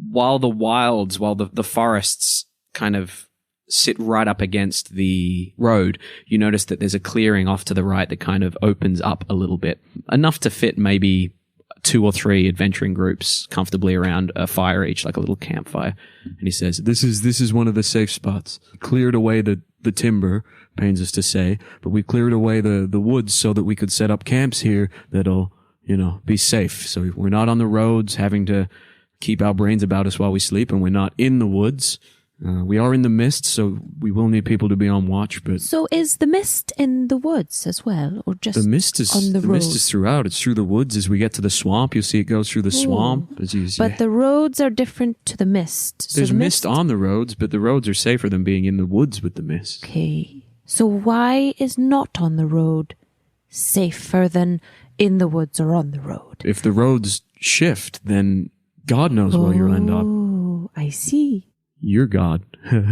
while the forests kind of sit right up against the road, you notice that there's a clearing off to the right that kind of opens up a little bit, enough to fit maybe 2 or 3 adventuring groups comfortably around a fire each, like a little campfire. And he says, this is one of the safe spots. Cleared away the timber, pains us to say, but we cleared away the woods so that we could set up camps here that'll, be safe. So we're not on the roads having to keep our brains about us while we sleep, and we're not in the woods. We are in the mist, so we will need people to be on watch. But So is the mist in the woods as well, or just the mist is on the road? mist is throughout. It's through the woods. As we get to the swamp, you'll see it goes through the swamp. But the roads are different to the mist. So there's the mist on the roads, but the roads are safer than being in the woods with the mist. Okay. So why is not on the road safer than in the woods or on the road? If the roads shift, then God knows where you'll end up. Oh, I see. You're God. I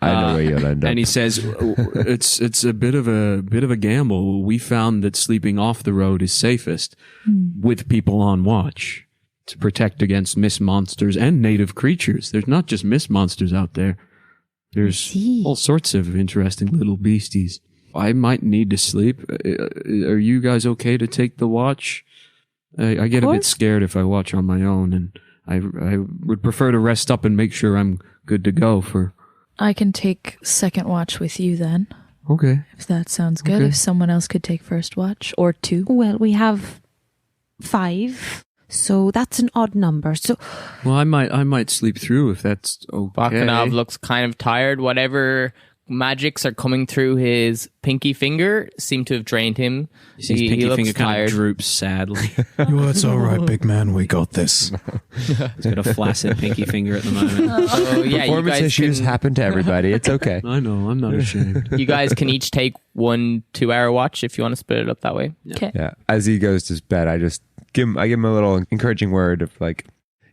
know where you'll end up. And he says, it's a bit of a gamble. We found that sleeping off the road is safest with people on watch to protect against mist monsters and native creatures. There's not just mist monsters out there. There's all sorts of interesting little beasties. I might need to sleep. Are you guys okay to take the watch? I get a bit scared if I watch on my own, and I would prefer to rest up and make sure I'm good to go for... I can take second watch with you then, Okay. if that sounds good. Okay. If someone else could take first watch, or 2. Well, we have 5, so that's an odd number. So Well, I might sleep through if that's okay. Bakanauv looks kind of tired. Whatever magics are coming through his pinky finger seem to have drained him. His pinky looks finger kind tired. of droops sadly. It's all right, big man. We got this. He's got a flaccid pinky finger at the moment. So, yeah, you Performance guys issues can, happen to everybody. It's okay. I know, I'm not ashamed. you guys can each take 1 2-hour watch if you want to split it up that way. Okay. Yeah. As he goes to bed, I give him a little encouraging word of like,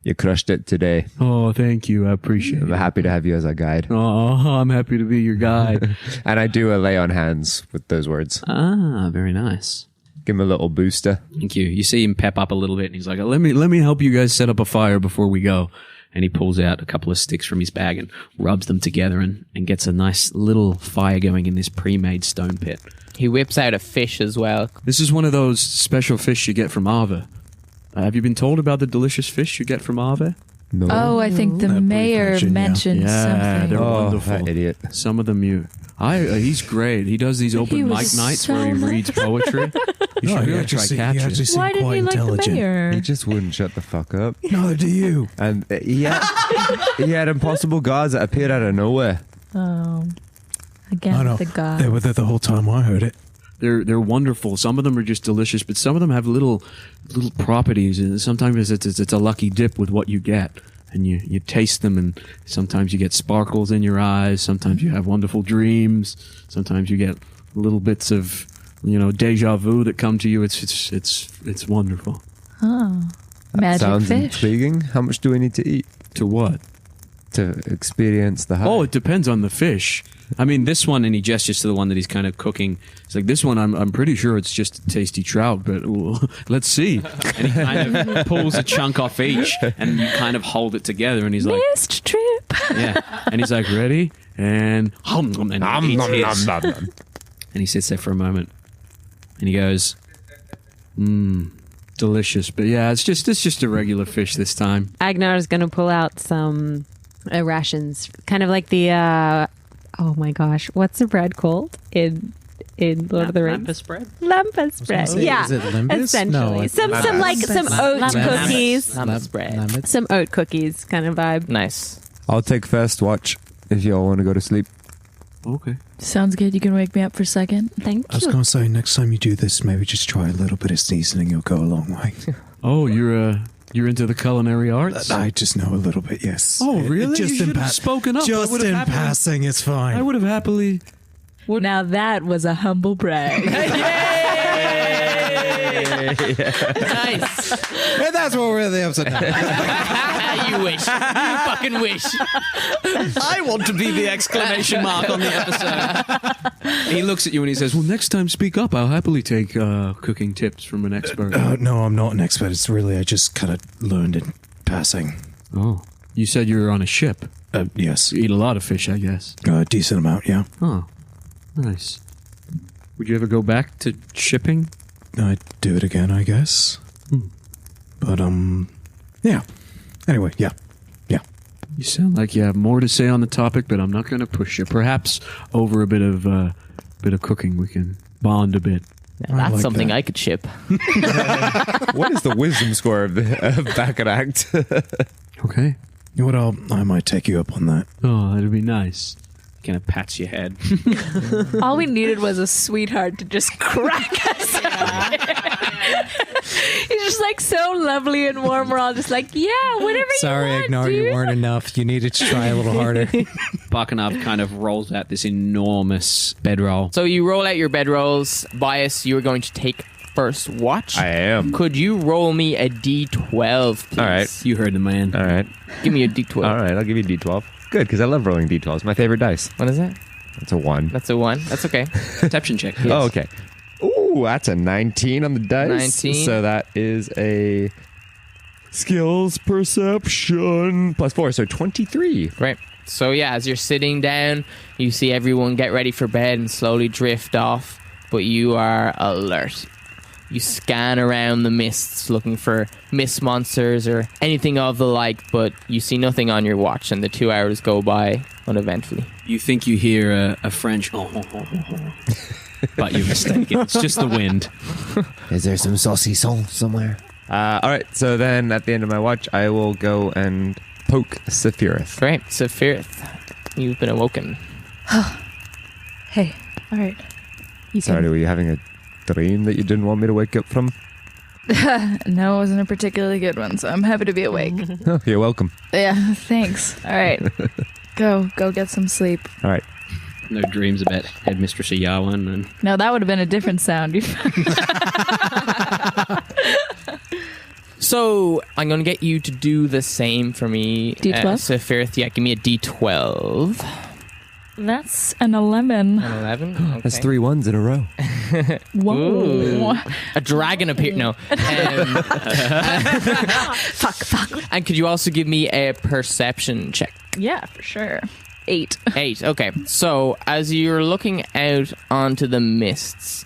you crushed it today. Oh, thank you. I appreciate I'm it. happy to have you as a guide. Oh, I'm happy to be your guide. And I do a lay on hands with those words. Ah, very nice. Give him a little booster. Thank you. You see him pep up a little bit, and he's like, let me help you guys set up a fire before we go. And he pulls out a couple of sticks from his bag and rubs them together and gets a nice little fire going in this pre-made stone pit. He whips out a fish as well. This is one of those special fish you get from Ava. Have you been told about the delicious fish you get from Ava? No. Oh, I think the mayor mentioned something. They're wonderful. That idiot. Some of them he's great. He does these open mic was nights so where he reads poetry. You should really try catch it. Why didn't he like the mayor? He just wouldn't shut the fuck up. Neither do you. And he had impossible guards that appeared out of nowhere. Oh, again, I know. the god. They were there the whole time I heard it. They're wonderful. Some of them are just delicious, but some of them have little properties, and sometimes it's a lucky dip with what you get. And you taste them, and sometimes you get sparkles in your eyes. Sometimes you have wonderful dreams. Sometimes you get little bits of, deja vu that come to you. It's wonderful. Oh, That magic sounds fish. intriguing. How much do we need to eat To what? to experience the high? Oh, it depends on the fish. I mean, this one, and he gestures to the one that he's kind of cooking. It's like, this one, I'm pretty sure it's just a tasty trout, but let's see. And he kind of pulls a chunk off each, and you kind of hold it together, and he's like, Missed trip. yeah. And he's like, ready? And he eats his. And he sits there for a moment, and he goes, delicious. But yeah, it's just a regular fish this time. Agenar is going to pull out some rations, kind of like the. Oh my gosh, what's the bread called in Lord of the Rings? Lampas bread? Lampas bread. Yeah, Is it limbus? essentially. No, some oat cookies. Lampas bread. Some oat cookies kind of vibe. Nice. I'll take first watch if y'all want to go to sleep. Okay. Sounds good. You can wake me up for a second. Thank I was you. going to say, next time you do this, maybe just try a little bit of seasoning. It'll go a long way. Oh, you're into the culinary arts? I just know a little bit, yes. Oh, really? Just You should in have spoken up. I Just would have in happily- passing, it's fine. I would have happily. Now that was a humble brag. Nice. And that's what we're the episode. You wish. You fucking wish. I want to be the exclamation mark on the episode. He looks at you and he says, well, next time speak up. I'll happily take cooking tips from an expert. No, I'm not an expert. It's really, I just kind of learned in passing. Oh. You said you were on a ship. Yes. You eat a lot of fish, I guess. A decent amount, yeah. Oh. Nice. Would you ever go back to shipping? I'd do it again, I guess. But, yeah. Anyway, yeah. You sound like you have more to say on the topic, but I'm not going to push you. Perhaps over a bit of cooking, we can bond a bit. Now, that's like something that. I could ship. What is the wisdom score of Bakanauv? Okay. You know what, I might take you up on that. Oh, that'd be nice. Kind of pats your head. All we needed was a sweetheart to just crack us. He's just like so lovely and warm. We're all just like, yeah, whatever Sorry, you want, Agenar, dude. you weren't enough. You needed to try a little harder. Bakanauv kind of rolls out this enormous bedroll. So you roll out your bedrolls. Bias, you are going to take first watch. I am. Could you roll me a D12, please? All right. You heard the man. All right. Give me a D12. All right, I'll give you a D12. Good, because I love rolling D12s. My favorite dice. What is that? It's a 1. That's a 1. That's okay. Perception check. Oh, okay. Ooh, that's a 19 on the dice. 19. So that is a skills perception plus 4, so 23. Great. So yeah, as you're sitting down, you see everyone get ready for bed and slowly drift off, but you are alert. You scan around the mists looking for mist monsters or anything of the like, but you see nothing on your watch, and the 2 hours go by uneventfully. You think you hear a French, but you're mistaken. It's just the wind. Is there some saucisson somewhere? All right, so then at the end of my watch, I will go and poke Safirith. Great. Safirith, you've been awoken. Hey, all right. You Sorry, were you having a dream that you didn't want me to wake up from? No, it wasn't a particularly good one, so I'm happy to be awake. Oh, you're welcome. Yeah, thanks. All right. Go get some sleep. All right. No dreams about Headmistress Yawan and No, that would have been a different sound. So I'm going to get you to do the same for me. D12? Safirith, yeah, give me a D12. That's an 11. An 11? Okay. That's 3 1s in a row. Whoa. Ooh. A dragon appeared. No. Fuck. And could you also give me a perception check? Yeah, for sure. 8. 8. Okay. So as you're looking out onto the mists,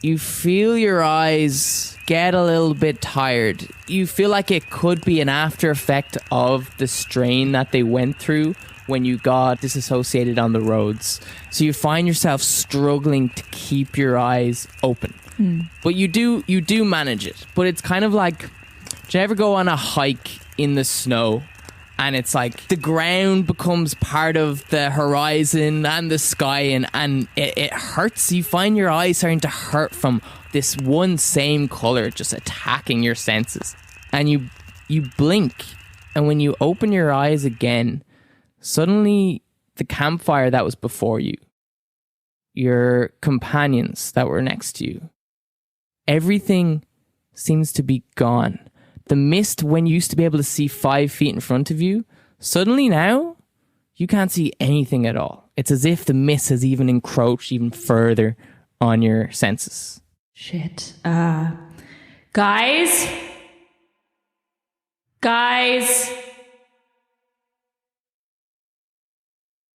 you feel your eyes get a little bit tired. You feel like it could be an after effect of the strain that they went through when you got disassociated on the roads. So you find yourself struggling to keep your eyes open. But you do manage it. But it's kind of like, do you ever go on a hike in the snow and it's like the ground becomes part of the horizon and the sky and it hurts? You find your eyes starting to hurt from this one same color just attacking your senses. And you blink, and when you open your eyes again, suddenly the campfire that was before you, your companions that were next to you, everything seems to be gone. The mist, when you used to be able to see 5 feet in front of you, suddenly now you can't see anything at all. It's as if the mist has even encroached even further on your senses. Shit. Guys?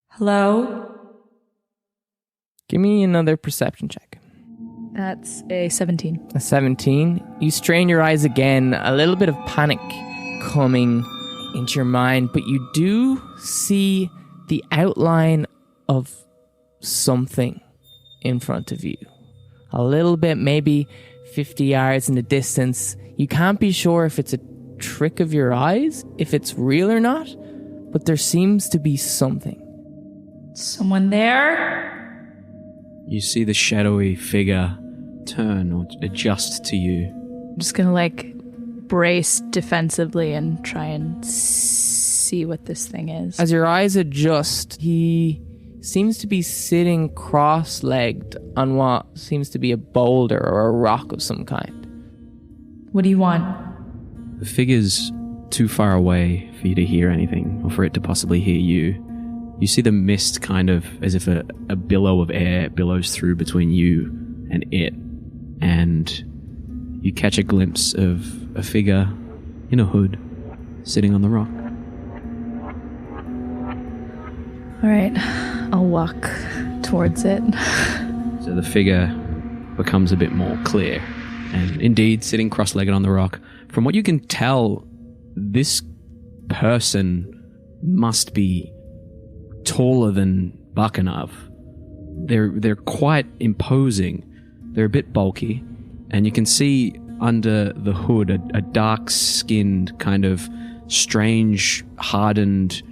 Hello? Give me another perception check. That's a 17. A 17. You strain your eyes again, a little bit of panic coming into your mind, but you do see the outline of something in front of you. A little bit, maybe 50 yards in the distance. You can't be sure if it's a trick of your eyes, if it's real or not, but there seems to be something. Someone there? You see the shadowy figure turn or adjust to you. I'm just gonna brace defensively and try and see what this thing is. As your eyes adjust, he seems to be sitting cross-legged on what seems to be a boulder or a rock of some kind. What do you want? The figure's too far away for you to hear anything, or for it to possibly hear you. You see the mist kind of as if a billow of air billows through between you and it, and you catch a glimpse of a figure in a hood sitting on the rock. All right, I'll walk towards it. So the figure becomes a bit more clear, and indeed sitting cross-legged on the rock. From what you can tell, this person must be taller than Bakanauv. They're quite imposing. They're a bit bulky, and you can see under the hood a dark-skinned kind of strange, hardened,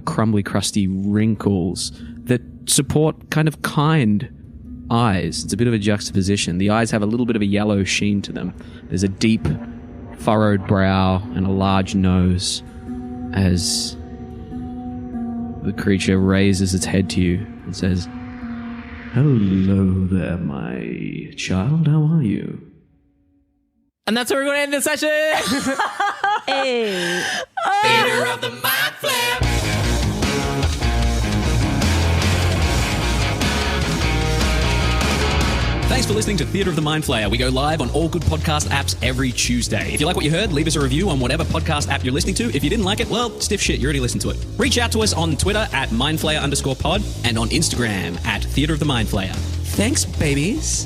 crumbly, crusty wrinkles that support kind of kind eyes. It's a bit of a juxtaposition. The eyes have a little bit of a yellow sheen to them. There's a deep, furrowed brow and a large nose as the creature raises its head to you and says, "Hello there, my child. How are you?" And that's where we're going to end this session! Hey. Theater of the Mind Flip. Thanks for listening to Theatre of the Mind Flayer. We go live on all good podcast apps every Tuesday. If you like what you heard, leave us a review on whatever podcast app you're listening to. If you didn't like it, well, stiff shit, you already listened to it. Reach out to us on Twitter at mindflayer_pod and on Instagram at Theatre of the Mind Flayer. Thanks, babies.